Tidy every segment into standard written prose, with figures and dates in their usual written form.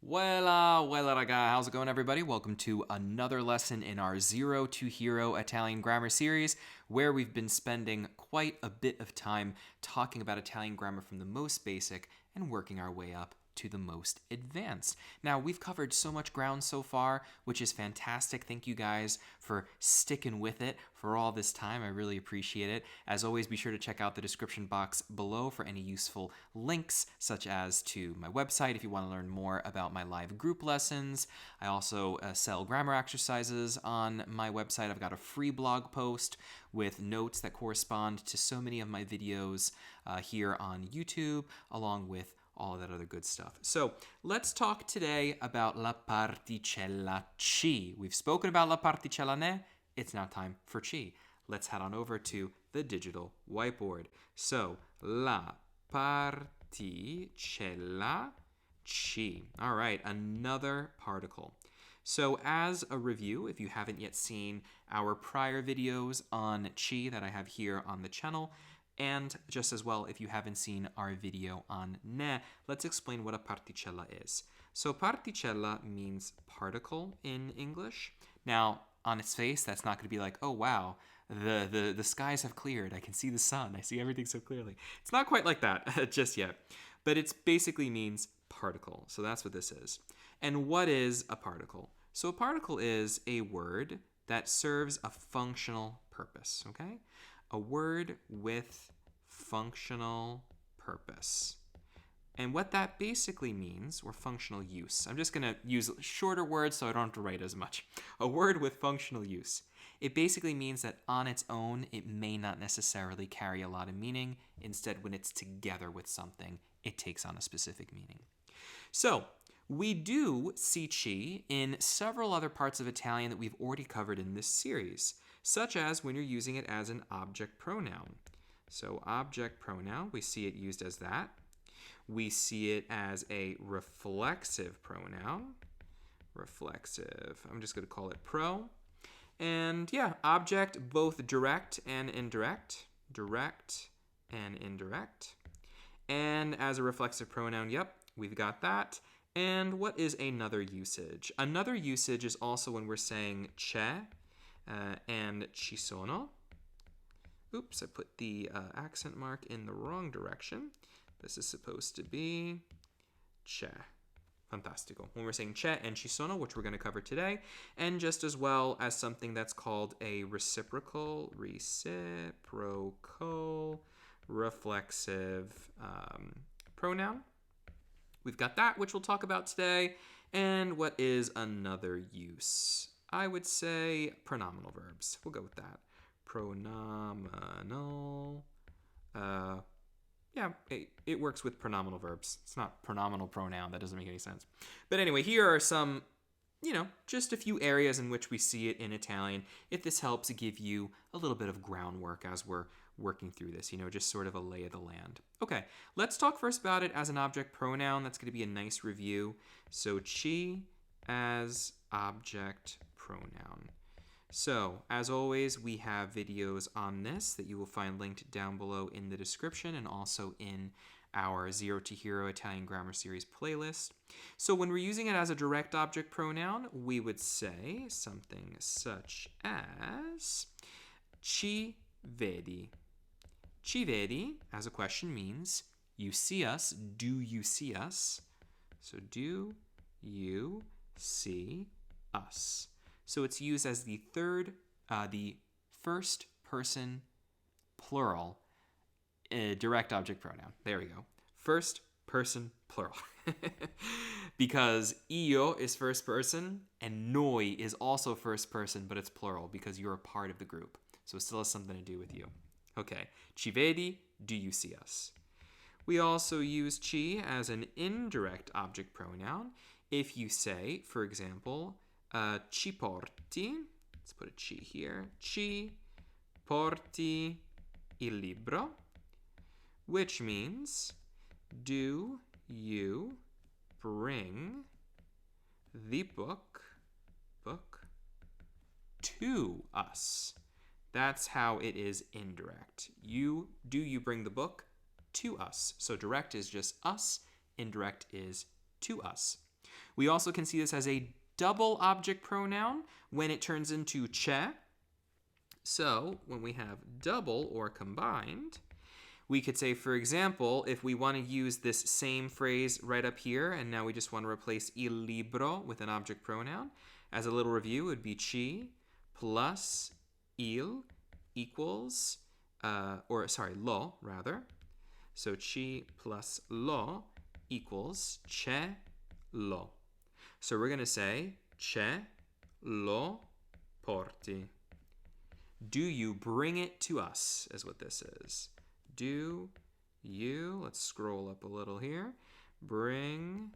Weilà raga, how's it going everybody? Welcome to another lesson in our Zero to Hero Italian grammar series, where we've been spending quite a bit of time talking about Italian grammar from the most basic and working our way up to the most advanced. Now, we've covered so much ground so far, which is fantastic. Thank you guys for sticking with it for all this time. I really appreciate it. As always, be sure to check out the description box below for any useful links, such as to my website if you want to learn more about my live group lessons. I also sell grammar exercises on my website. I've got a free blog post with notes that correspond to so many of my videos here on YouTube, along with all of that other good stuff. So let's talk today about la particella ci. We've spoken about la particella ne. It's now time for ci. Let's head on over to the digital whiteboard. So la particella ci. All right, another particle. So as a review, if you haven't yet seen our prior videos on ci that I have here on the channel, and just as well, if you haven't seen our video on ne, let's explain what a particella is. So particella means particle in English. Now, on its face, that's not going to be like, oh wow, the skies have cleared. I can see the sun. I see everything so clearly. It's not quite like that just yet. But it basically means particle. So that's what this is. And what is a particle? So a particle is a word that serves a functional purpose, okay? A word with functional purpose. And what that basically means, or functional use, I'm just going to use shorter words so I don't have to write as much. A word with functional use. It basically means that on its own, it may not necessarily carry a lot of meaning. Instead, when it's together with something, it takes on a specific meaning. So, we do see ci in several other parts of Italian that we've already covered in this series, such as when you're using it as an object pronoun. So object pronoun, we see it used as that. We see it as a reflexive pronoun. Reflexive, I'm just going to call it pro. And yeah, object, both direct and indirect. Direct and indirect. And as a reflexive pronoun, yep, we've got that. And what is another usage? Another usage is also when we're saying c'è and ci sono. Oops, I put the accent mark in the wrong direction. This is supposed to be c'è. Fantastico. When we're saying c'è and ci sono, which we're going to cover today, and just as well as something that's called a reciprocal, reflexive pronoun. We've got that, which we'll talk about today. And what is another use? I would say pronominal verbs. We'll go with that. Pronominal. Yeah, it works with pronominal verbs. It's not pronominal pronoun. That doesn't make any sense. But anyway, here are some, just a few areas in which we see it in Italian. If this helps give you a little bit of groundwork as we're working through this, just sort of a lay of the land. Okay, let's talk first about it as an object pronoun. That's going to be a nice review. So ci as object pronoun. So, as always, we have videos on this that you will find linked down below in the description and also in our Zero to Hero Italian Grammar Series playlist. So when we're using it as a direct object pronoun, we would say something such as ci vedi. Ci vedi, as a question, means you see us. Do you see us? So do you see us? So it's used as the first person plural direct object pronoun. There we go. First person plural. Because io is first person and noi is also first person, but it's plural because you're a part of the group. So it still has something to do with you. Okay. Ci vedi, do you see us? We also use ci as an indirect object pronoun. If you say, for example, ci porti, let's put a ci here, ci porti il libro, which means, do you bring the book to us? That's how it is indirect. Do you bring the book to us? So direct is just us, indirect is to us. We also can see this as a double object pronoun when it turns into c'è. So when we have double or combined, we could say, for example, if we want to use this same phrase right up here, and now we just want to replace il libro with an object pronoun. As a little review, it would be ci plus il equals, lo, rather. So ci plus lo equals c'è lo. So we're going to say c'è lo porti. Do you bring it to us, is what this is. Do you, let's scroll up a little here, bring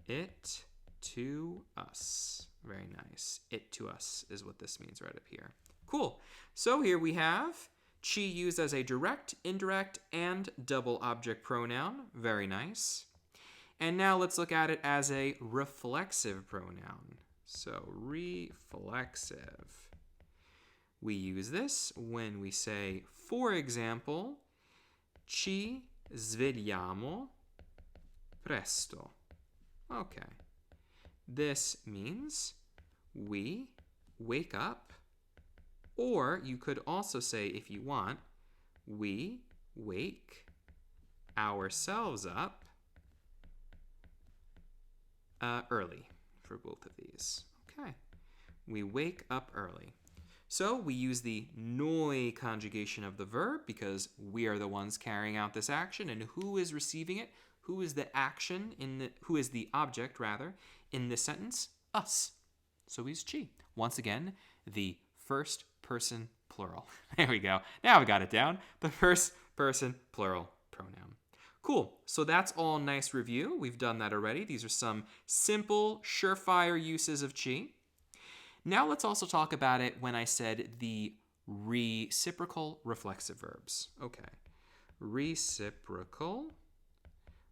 it to us. Very nice. It to us is what this means right up here. Cool. So here we have ci used as a direct, indirect, and double object pronoun. Very nice. And now let's look at it as a reflexive pronoun. So reflexive. We use this when we say, for example, ci svegliamo presto. Okay. This means we wake up, or you could also say, if you want, we wake ourselves up early for both of these. Okay. We wake up early. So we use the noi conjugation of the verb because we are the ones carrying out this action, and who is receiving it? Who is the action who is the object rather in this sentence? Us. So we use ci. Once again, the first person plural. There we go. Now we got it down. The first person plural pronoun. Cool. So that's all nice review. We've done that already. These are some simple, surefire uses of ci. Now let's also talk about it when I said the reciprocal reflexive verbs. Okay. Reciprocal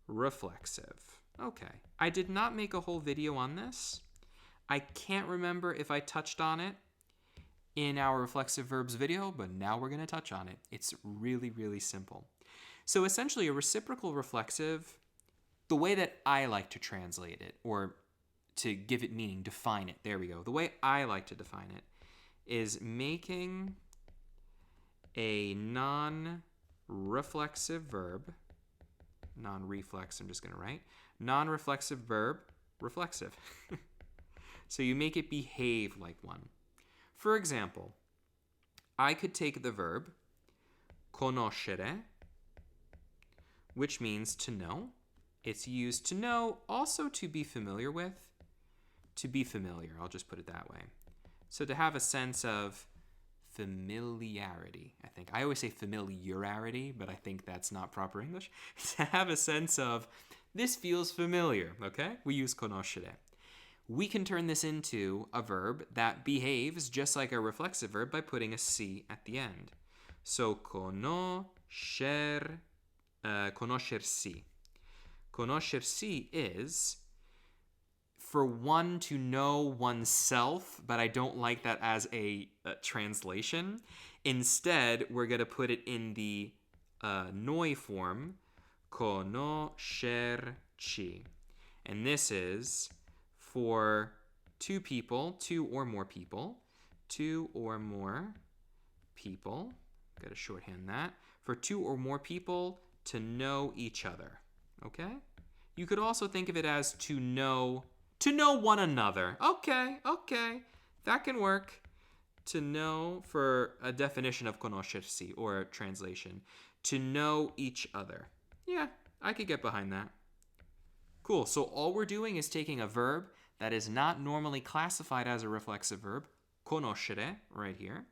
reflexive. Okay. I did not make a whole video on this. I can't remember if I touched on it in our reflexive verbs video, but now we're going to touch on it. It's really, really simple. So essentially a reciprocal reflexive, the way that I like to translate it, or to give it meaning, define it. There we go. The way I like to define it is making a non-reflexive verb, non-reflex, I'm just going to write, non-reflexive verb, reflexive. So you make it behave like one. For example, I could take the verb conoscere, which means to know. It's used to know, also to be familiar with. To be familiar, I'll just put it that way. So to have a sense of familiarity, I think. I always say familiarity, but I think that's not proper English. To have a sense of, this feels familiar, okay? We use conoscere. We can turn this into a verb that behaves just like a reflexive verb by putting a si at the end. So conoscersi. Conoscersi is for one to know oneself, but I don't like that as a translation. Instead, we're going to put it in the noi form, conoscerci. And this is for two people, two or more people, got to shorthand that, for two or more people to know each other, okay? You could also think of it as to know one another. Okay, that can work. To know, for a definition of conoscersi, or translation, to know each other. Yeah, I could get behind that. Cool, so all we're doing is taking a verb that is not normally classified as a reflexive verb, conoscere, right here,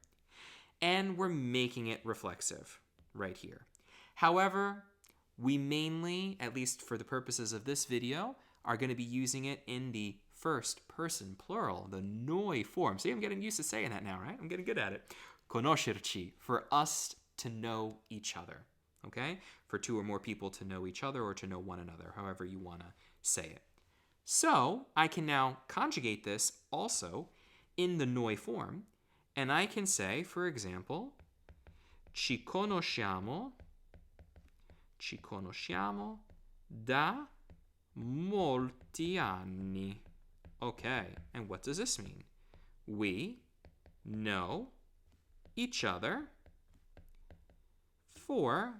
and we're making it reflexive, right here. However, we mainly, at least for the purposes of this video, are going to be using it in the first person plural, the noi form. See, I'm getting used to saying that now, right? I'm getting good at it. Conoscerci, for us to know each other, okay? For two or more people to know each other or to know one another, however you want to say it. So I can now conjugate this also in the noi form, and I can say, for example, ci conosciamo da molti anni. Okay, and what does this mean? We know each other for,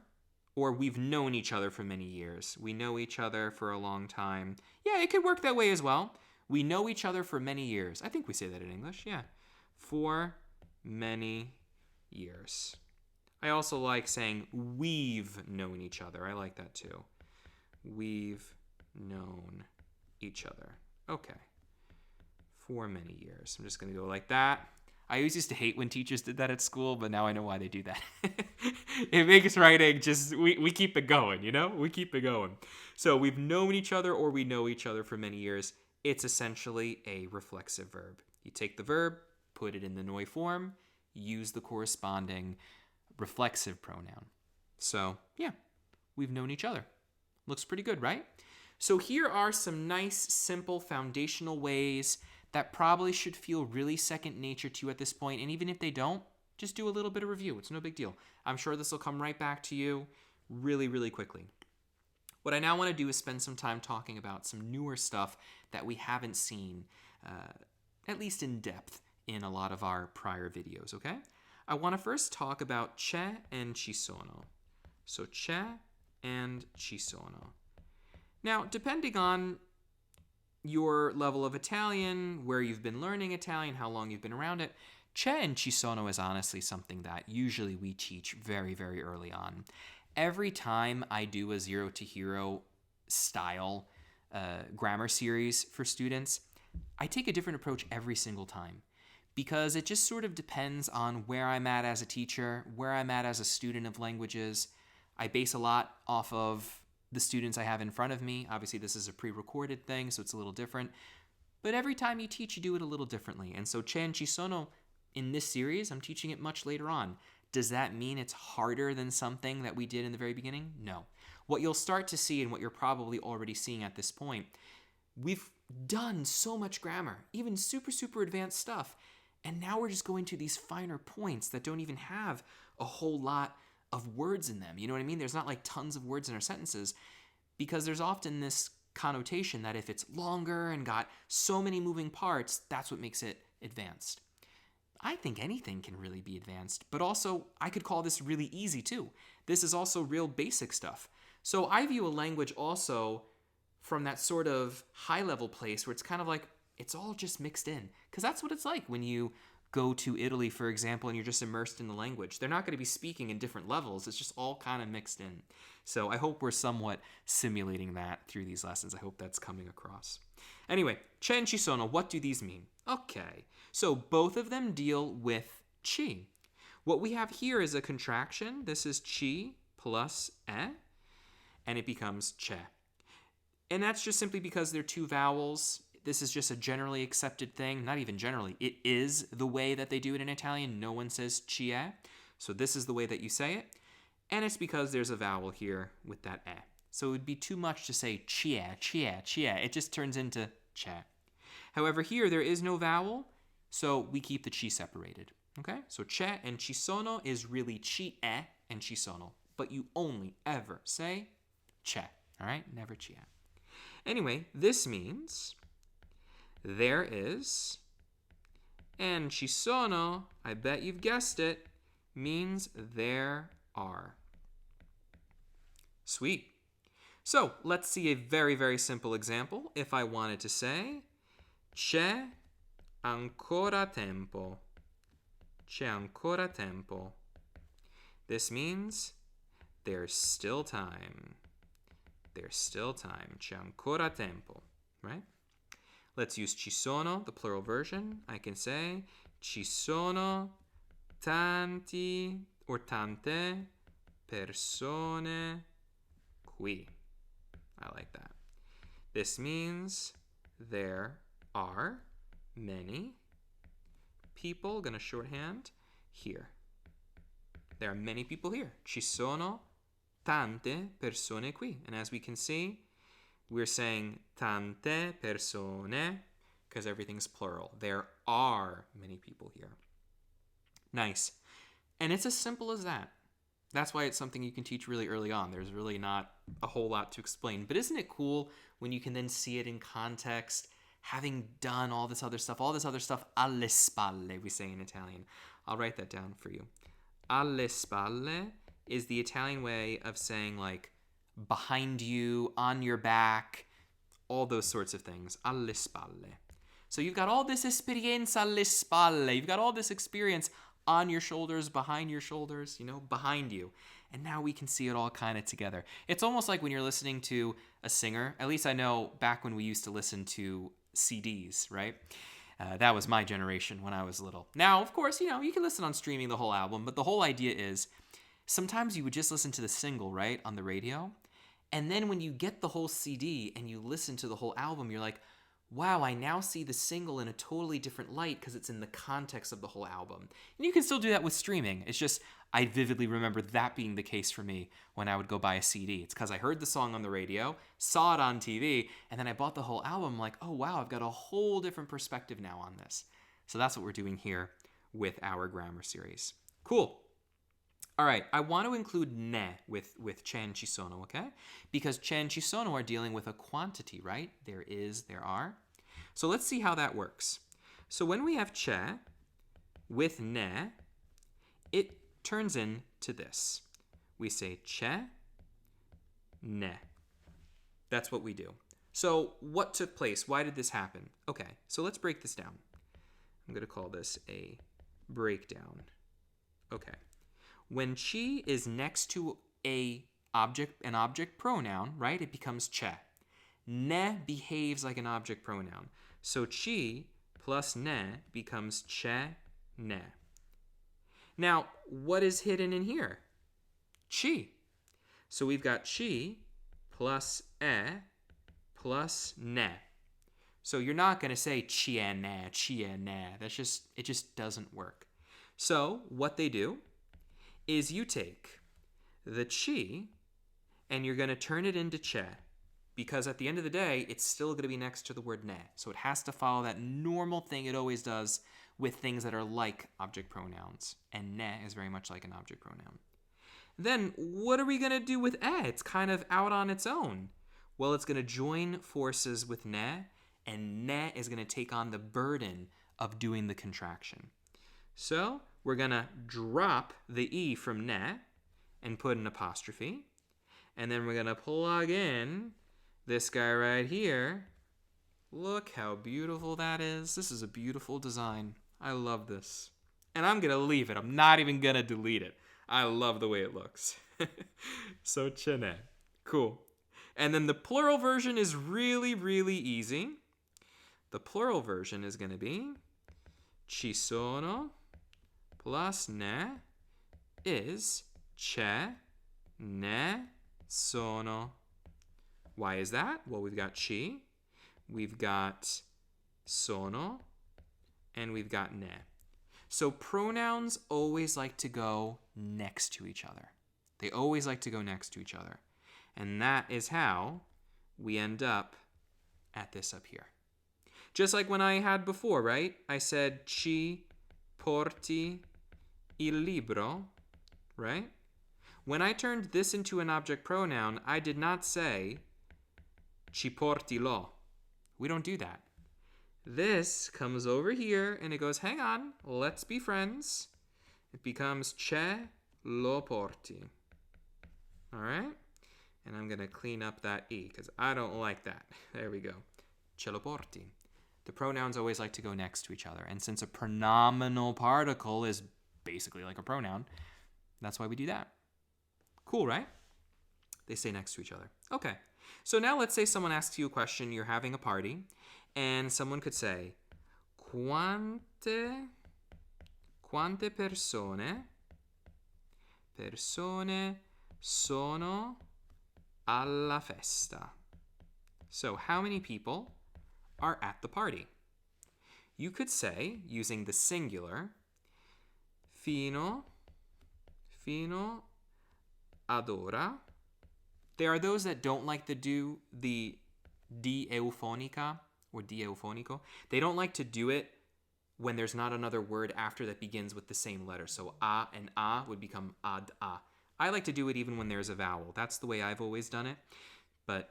or we've known each other for many years. We know each other for a long time. Yeah, it could work that way as well. We know each other for many years. I think we say that in English, yeah. For many years. I also like saying we've known each other. I like that too. We've known each other. Okay. For many years. I'm just going to go like that. I always used to hate when teachers did that at school, but now I know why they do that. It makes writing just, we keep it going, you know? We keep it going. So we've known each other or we know each other for many years. It's essentially a reflexive verb. You take the verb, put it in the noi form, use the corresponding reflexive pronoun. So, yeah, we've known each other. Looks pretty good, right? So here are some nice, simple, foundational ways that probably should feel really second nature to you at this point. And even if they don't, just do a little bit of review. It's no big deal. I'm sure this will come right back to you really, really quickly. What I now want to do is spend some time talking about some newer stuff that we haven't seen, at least in depth, in a lot of our prior videos, okay? I want to first talk about c'è and ci sono. So c'è and ci sono. Now, depending on your level of Italian, where you've been learning Italian, how long you've been around it, c'è and ci sono is honestly something that usually we teach very, very early on. Every time I do a zero to hero style grammar series for students, I take a different approach every single time because it just sort of depends on where I'm at as a teacher, where I'm at as a student of languages. I base a lot off of the students I have in front of me. Obviously, this is a pre-recorded thing, so it's a little different. But every time you teach, you do it a little differently. And so c'è and ci sono in this series, I'm teaching it much later on. Does that mean it's harder than something that we did in the very beginning? No. What you'll start to see and what you're probably already seeing at this point, we've done so much grammar, even super, super advanced stuff. And now we're just going to these finer points that don't even have a whole lot of words in them. You know what I mean? There's not like tons of words in our sentences because there's often this connotation that if it's longer and got so many moving parts, that's what makes it advanced. I think anything can really be advanced, but also I could call this really easy too. This is also real basic stuff. So I view a language also from that sort of high level place where it's kind of like it's all just mixed in, because that's what it's like when you go to Italy, for example, and you're just immersed in the language. They're not going to be speaking in different levels. It's just all kind of mixed in. So I hope we're somewhat simulating that through these lessons. I hope that's coming across. Anyway, c'è and ci sono, what do these mean? Okay, so both of them deal with ci. What we have here is a contraction. This is ci plus e, and it becomes c'è. And that's just simply because they're two vowels. This is just a generally accepted thing. Not even generally. It is the way that they do it in Italian. No one says ci è. So this is the way that you say it. And it's because there's a vowel here with that e. So it would be too much to say ci è, ci è, ci è. It just turns into c'è. However, here there is no vowel, so we keep the ci separated. Okay? So c'è and ci sono is really ci è and ci sono. But you only ever say c'è. All right? Never ci è. Anyway, this means there is, and ci sono, I bet you've guessed it, means there are. Sweet. So let's see a very, very simple example. If I wanted to say, c'è ancora tempo. C'è ancora tempo. This means there's still time. There's still time. C'è ancora tempo, right? Let's use ci sono, the plural version. I can say ci sono tanti or tante persone qui. I like that. This means there are many people, gonna shorthand, here. There are many people here. Ci sono tante persone qui. And as we can see, we're saying tante persone because everything's plural. There are many people here. Nice. And it's as simple as that. That's why it's something you can teach really early on. There's really not a whole lot to explain. But isn't it cool when you can then see it in context, having done all this other stuff alle spalle, we say in Italian. I'll write that down for you. Alle spalle is the Italian way of saying like behind you, on your back, all those sorts of things. Alle spalle. So you've got all this esperienza alle spalle. You've got all this experience on your shoulders, behind your shoulders, behind you. And now we can see it all kind of together. It's almost like when you're listening to a singer. At least I know back when we used to listen to CDs, right? That was my generation when I was little. Now, of course, you can listen on streaming the whole album, but the whole idea is sometimes you would just listen to the single, right, on the radio. And then when you get the whole CD and you listen to the whole album, you're like, wow, I now see the single in a totally different light because it's in the context of the whole album. And you can still do that with streaming. It's just, I vividly remember that being the case for me when I would go buy a CD. It's because I heard the song on the radio, saw it on TV, and then I bought the whole album. I'm like, oh wow, I've got a whole different perspective now on this. So that's what we're doing here with our grammar series. Cool. All right, I want to include ne with c'è and ci sono, okay? Because c'è and ci sono are dealing with a quantity, right? There is, there are. So let's see how that works. So when we have c'è with ne, it turns into this. We say c'è, ne. That's what we do. So what took place? Why did this happen? Okay, so let's break this down. I'm going to call this a breakdown. Okay. When ci is next to an object pronoun, right, it becomes c'è. Ne behaves like an object pronoun. So ci plus ne becomes c'è ne. Now, what is hidden in here? Ci. So we've got ci plus e plus ne. So you're not going to say ci e ne. It just doesn't work. So what they do is you take the ci and you're going to turn it into c'è, because at the end of the day, it's still going to be next to the word ne. So it has to follow that normal thing it always does with things that are like object pronouns. And ne is very much like an object pronoun. Then what are we going to do with e? It's kind of out on its own. Well, it's going to join forces with ne, and ne is going to take on the burden of doing the contraction. So we're going to drop the E from ne and put an apostrophe. And then we're going to plug in this guy right here. Look how beautiful that is. This is a beautiful design. I love this. And I'm going to leave it. I'm not even going to delete it. I love the way it looks. So c'è ne. Cool. And then the plural version is really, really easy. The plural version is going to be ci sono plus ne is c'è, ne sono. Why is that? Well, we've got ci, we've got sono, and we've got ne. So pronouns always like to go next to each other. They always like to go next to each other. And that is how we end up at this up here. Just like when I had before, right? I said ci porti il libro, right? When I turned this into an object pronoun, I did not say ci porti lo. We don't do that. This comes over here and it goes, hang on, let's be friends. It becomes c'è lo porti. All right? And I'm going to clean up that E because I don't like that. There we go. Ce lo porti. The pronouns always like to go next to each other. And since a pronominal particle is basically like a pronoun, that's why we do that. Cool, right? They stay next to each other. Okay. So now let's say someone asks you a question, you're having a party, and someone could say, quante persone sono alla festa? So how many people are at the party? You could say, using the singular, fino ad ora. There are those that don't like to do the di eufonica or di eufonico. They don't like to do it when there's not another word after that begins with the same letter. So a and a would become ad a. I like to do it even when there's a vowel. That's the way I've always done it. But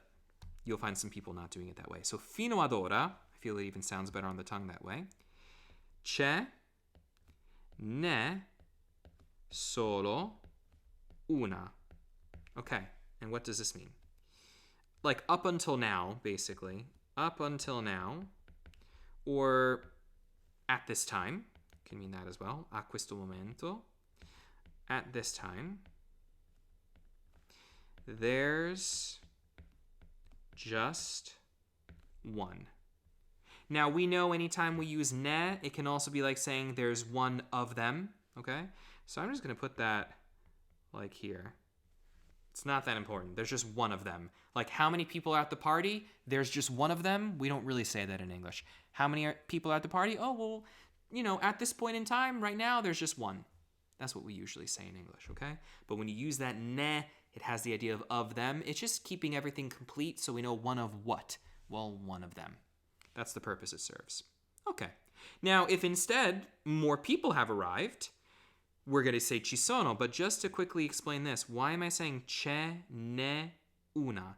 you'll find some people not doing it that way. So fino ad ora, I feel it even sounds better on the tongue that way. C'è n'è solo una. Okay, and what does this mean? Like up until now, basically. Up until now, or at this time, can mean that as well. A questo momento. At this time, there's just one. Now, we know anytime we use ne, it can also be like saying there's one of them, okay? So I'm just going to put that like here. It's not that important. There's just one of them. Like how many people are at the party? There's just one of them. We don't really say that in English. How many people are at the party? Oh, well, you know, at this point in time, right now, there's just one. That's what we usually say in English, okay? But when you use that ne, it has the idea of them. It's just keeping everything complete so we know one of what? Well, one of them. That's the purpose it serves. Okay. Now, if instead more people have arrived, we're going to say ci sono. But just to quickly explain this, why am I saying c'è n'è una?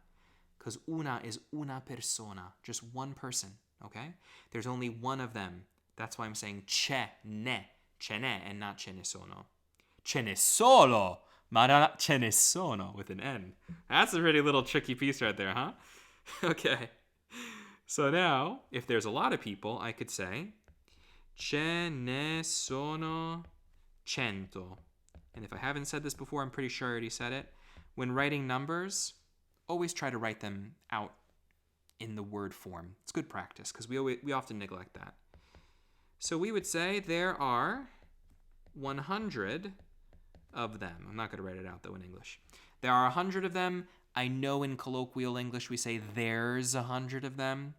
Because una is una persona, just one person, okay? There's only one of them. That's why I'm saying ce n'è and not ce ne sono. Ce ne solo, ma not ce ne sono with an N. That's a pretty little tricky piece right there, huh? Okay. So now, if there's a lot of people, I could say ce ne sono 100. And if I haven't said this before, I'm pretty sure I already said it. When writing numbers, always try to write them out in the word form. It's good practice because we often neglect that. So we would say there are 100 of them. I'm not going to write it out though in English. There are 100 of them. I know in colloquial English we say there's 100 of them.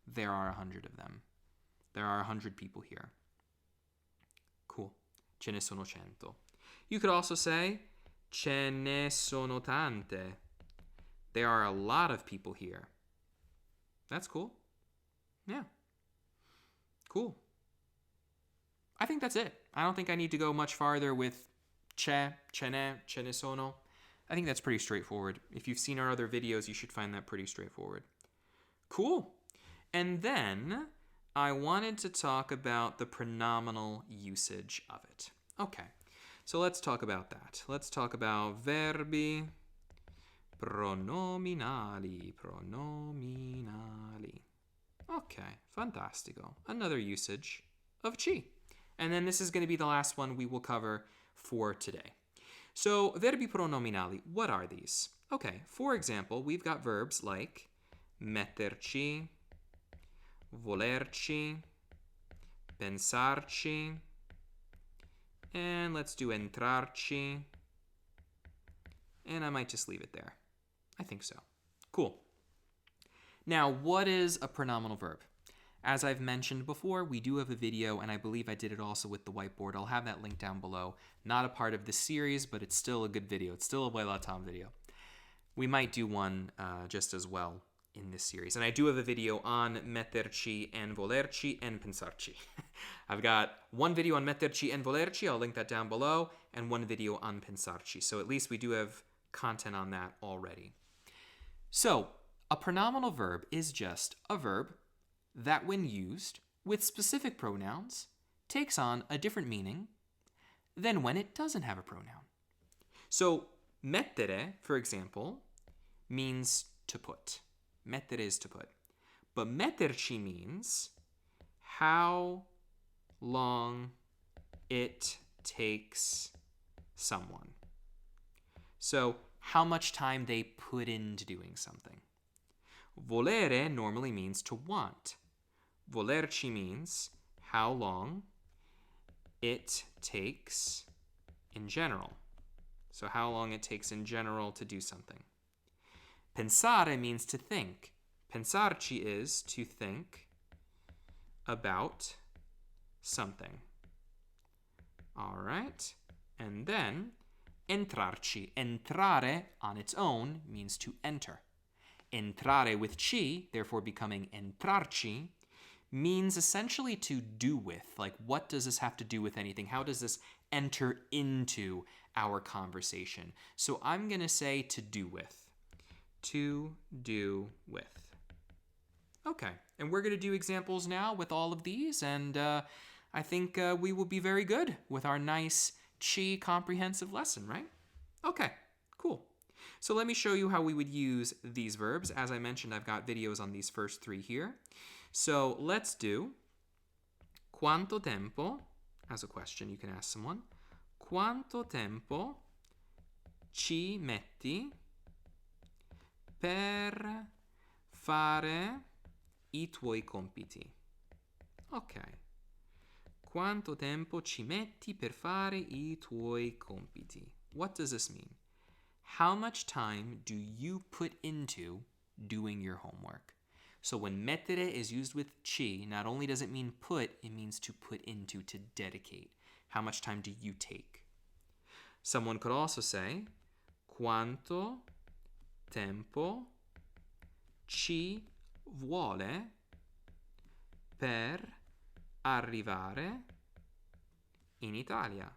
There are 100 of them. There are 100 people here. Cool. Ce ne sono 100. You could also say ce ne sono tante. There are a lot of people here. That's cool. Yeah. Cool. I think that's it. I don't think I need to go much farther with ce ne sono. I think that's pretty straightforward. If you've seen our other videos, you should find that pretty straightforward. Cool. And then I wanted to talk about the pronominal usage of it. Okay, so let's talk about that. Let's talk about verbi pronominali. Okay, fantastico. Another usage of ci. And then this is going to be the last one we will cover for today. So, verbi pronominali, what are these? Okay, for example, we've got verbs like metterci, volerci, pensarci, and let's do entrarci, and I might just leave it there. I think so. Cool. Now, what is a pronominal verb? As I've mentioned before, we do have a video, and I believe I did it also with the whiteboard. I'll have that link down below. Not a part of this series, but it's still a good video. It's still a Weilà Tom video. We might do one just as well in this series. And I do have a video on metterci and volerci and pensarci. I've got one video on metterci and volerci. I'll link that down below, and one video on pensarci. So at least we do have content on that already. So a pronominal verb is just a verb that when used with specific pronouns takes on a different meaning than when it doesn't have a pronoun. So mettere, for example, means to put. Mettere is to put. But metterci means how long it takes someone. So how much time they put into doing something. Volere normally means to want. Volerci means how long it takes in general. So how long it takes in general to do something. Pensare means to think. Pensarci is to think about something. All right. And then entrarci. Entrare on its own means to enter. Entrare with ci, therefore becoming entrarci, means essentially to do with. Like, what does this have to do with anything? How does this enter into our conversation? So I'm going to say to do with. to do with. Okay, and we're going to do examples now with all of these, and I think we will be very good with our nice Chi comprehensive lesson, right? Okay, cool. So let me show you how we would use these verbs. As I mentioned, I've got videos on these first three here. So let's do quanto tempo, as a question you can ask someone. Quanto tempo ci metti per fare i tuoi compiti? Ok. Quanto tempo ci metti per fare i tuoi compiti? What does this mean? How much time do you put into doing your homework? So when mettere is used with ci, not only does it mean put, it means to put into, to dedicate. How much time do you take? Someone could also say, quanto tempo ci vuole per arrivare in Italia?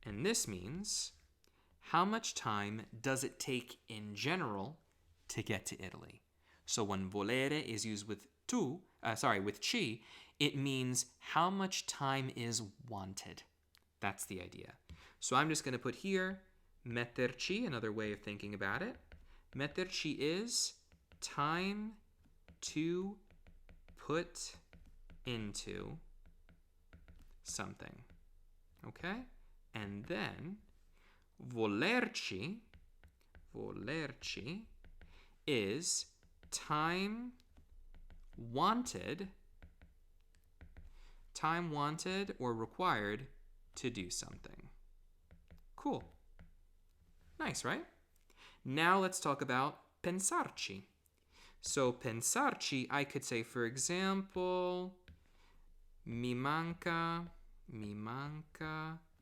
And this means, how much time does it take in general to get to Italy? So when volere is used with with ci, it means how much time is wanted. That's the idea. So I'm just going to put here metterci, another way of thinking about it. Metterci is time to put into something. Okay? And then volerci is time wanted or required to do something. Cool. Nice, right? Now let's talk about pensarci. So pensarci, I could say, for example, mi manca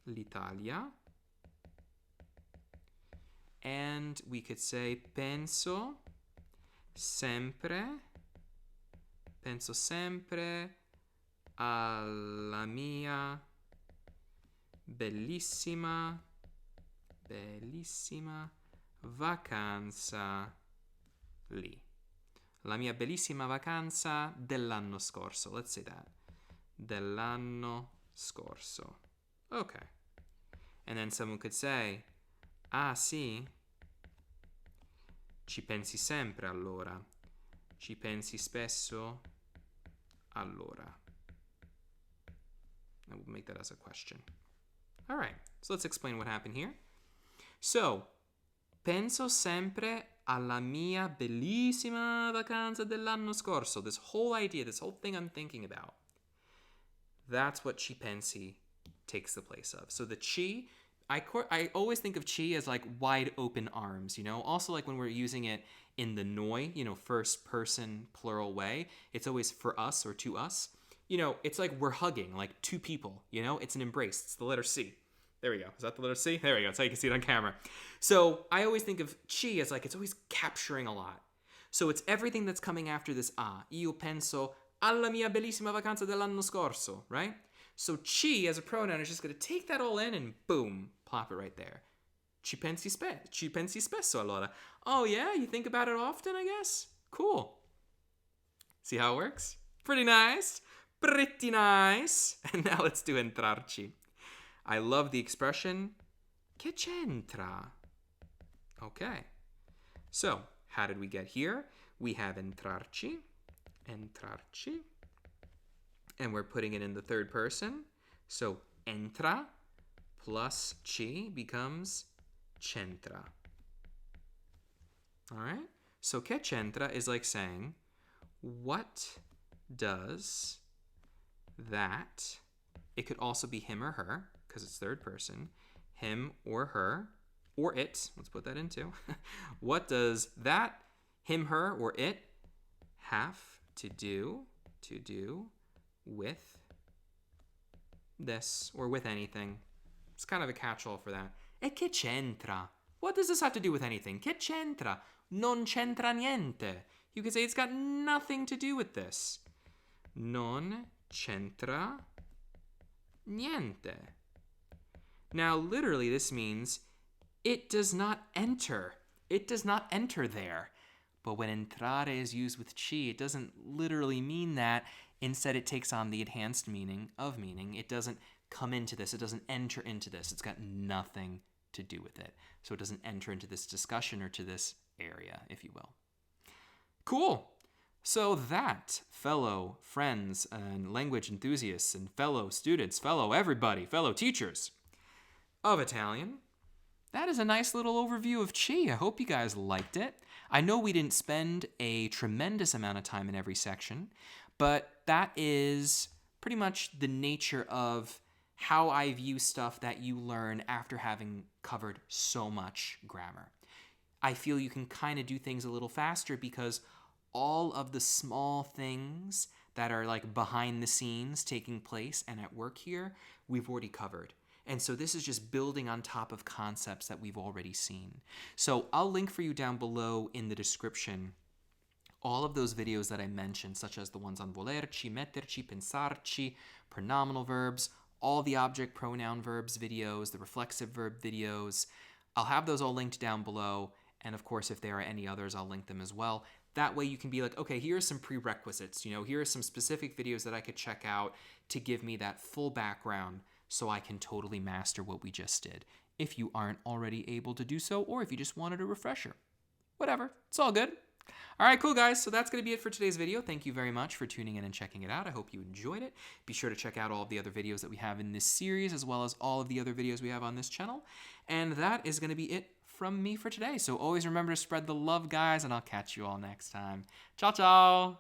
l'Italia. And we could say penso sempre alla mia bellissima vacanza lì. La mia bellissima vacanza dell'anno scorso. Let's say that. Dell'anno scorso. Okay. And then someone could say, ah sì, ci pensi sempre allora. Ci pensi spesso allora. I will make that as a question. All right, so let's explain what happened here. So, penso sempre alla mia bellissima vacanza dell'anno scorso. This whole idea, this whole thing I'm thinking about. That's what ci pensi takes the place of. So the ci, I always think of ci as like wide open arms, you know? Also like when we're using it in the noi, you know, first person plural way, it's always for us or to us. You know, it's like we're hugging, like two people, you know? It's an embrace. It's the letter C. There we go. Is that the letter C? There we go. That's how you can see it on camera. So I always think of ci as like it's always capturing a lot. So it's everything that's coming after this a. Io penso alla mia bellissima vacanza dell'anno scorso, right? So ci as a pronoun is just going to take that all in and boom, plop it right there. Ci pensi spesso allora. Oh yeah, you think about it often, I guess? Cool. See how it works? Pretty nice. Pretty nice. And now let's do entrarci. I love the expression, che c'entra? Okay. So, how did we get here? We have entrarci. And we're putting it in the third person. So, entra plus ci becomes c'entra. All right? So, che c'entra is like saying, what does that, it could also be him or her, because it's third person, him or her, or it, let's put that into. What does that, him, her, or it have to do with this, or with anything? It's kind of a catch-all for that. E che c'entra? What does this have to do with anything? Che c'entra? Non c'entra niente. You could say it's got nothing to do with this. Non c'entra niente. Now, literally, this means it does not enter It does not enter there. But when entrare is used with chi, it doesn't literally mean that. Instead, it takes on the enhanced meaning of meaning. It doesn't come into this. It doesn't enter into this. It's got nothing to do with it. So it doesn't enter into this discussion or to this area, if you will. Cool. So that, fellow friends and language enthusiasts and fellow students, fellow everybody, fellow teachers of Italian, that is a nice little overview of chi. I hope you guys liked it. I know we didn't spend a tremendous amount of time in every section, but that is pretty much the nature of how I view stuff that you learn after having covered so much grammar. I feel you can kind of do things a little faster because all of the small things that are like behind the scenes taking place and at work here, we've already covered. And so this is just building on top of concepts that we've already seen. So I'll link for you down below in the description all of those videos that I mentioned, such as the ones on volerci, metterci, pensarci, pronominal verbs, all the object pronoun verbs videos, the reflexive verb videos. I'll have those all linked down below. And of course, if there are any others, I'll link them as well. That way you can be like, okay, here are some prerequisites. Here are some specific videos that I could check out to give me that full background so I can totally master what we just did. If you aren't already able to do so, or if you just wanted a refresher. Whatever, it's all good. All right, cool, guys. So that's going to be it for today's video. Thank you very much for tuning in and checking it out. I hope you enjoyed it. Be sure to check out all of the other videos that we have in this series, as well as all of the other videos we have on this channel. And that is going to be it from me for today. So always remember to spread the love, guys, and I'll catch you all next time. Ciao, ciao!